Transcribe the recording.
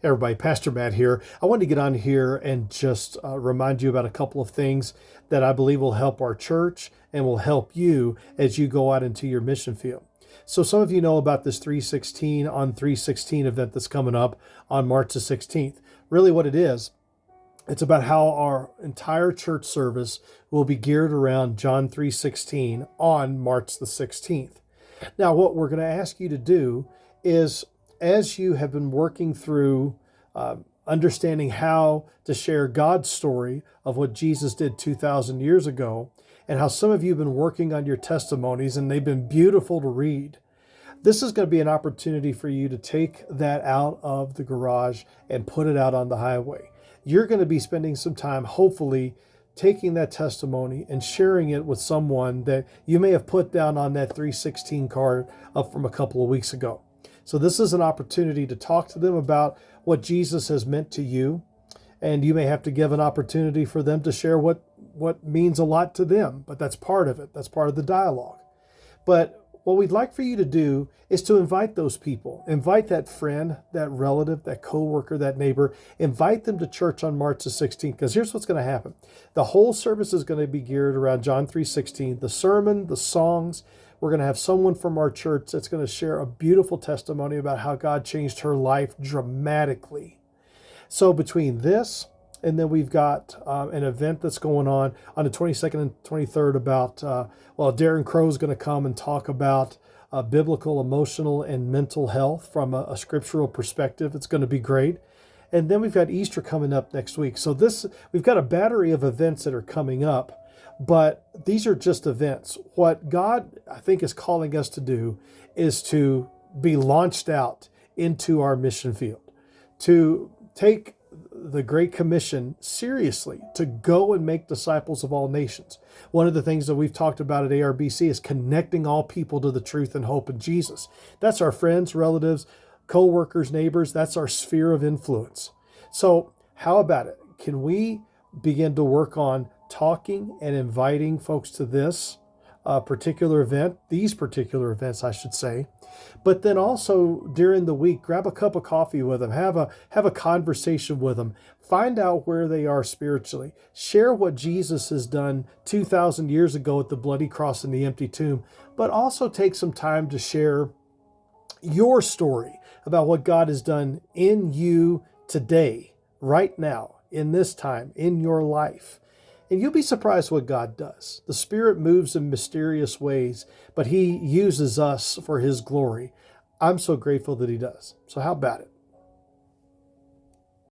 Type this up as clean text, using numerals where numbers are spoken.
Everybody, Pastor Matt here. I wanted to get on here and just remind you about a couple of things that I believe will help our church and will help you as you go out into your mission field. So some of you know about this 316 on 316 event that's coming up on March the 16th. Really what it is, it's about how our entire church service will be geared around John 3:16 on March the 16th. Now, what we're going to ask you to do is, as you have been working through understanding how to share God's story of what Jesus did 2,000 years ago, and how some of you have been working on your testimonies and they've been beautiful to read, this is going to be an opportunity for you to take that out of the garage and put it out on the highway. You're going to be spending some time, hopefully, taking that testimony and sharing it with someone that you may have put down on that 316 card up from a couple of weeks ago. So this is an opportunity to talk to them about what Jesus has meant to you. And you may have to give an opportunity for them to share what means a lot to them. But that's part of it. That's part of the dialogue. But what we'd like for you to do is to invite those people. Invite that friend, that relative, that coworker, that neighbor. Invite them to church on March the 16th. Because here's what's going to happen. The whole service is going to be geared around John 3:16. The sermon, the songs. We're going to have someone from our church that's going to share a beautiful testimony about how God changed her life dramatically. So between this, and then we've got an event that's going on the 22nd and 23rd about, Darren Crow's going to come and talk about biblical, emotional, and mental health from a scriptural perspective. It's going to be great. And then we've got Easter coming up next week. So we've got a battery of events that are coming up. But these are just events. What God, I think, is calling us to do is to be launched out into our mission field, to take the Great Commission seriously, to go and make disciples of all nations. One of the things that we've talked about at ARBC is connecting all people to the truth and hope in Jesus. That's our friends, relatives, co-workers, neighbors. That's our sphere of influence. So how about it? Can we begin to work on talking and inviting folks to this particular event, these particular events, I should say, but then also during the week, grab a cup of coffee with them, have a conversation with them, find out where they are spiritually, share what Jesus has done 2,000 years ago at the bloody cross and the empty tomb, but also take some time to share your story about what God has done in you today, right now, in this time, in your life. And you'll be surprised what God does. The Spirit moves in mysterious ways, but He uses us for His glory. I'm so grateful that He does. So how about it?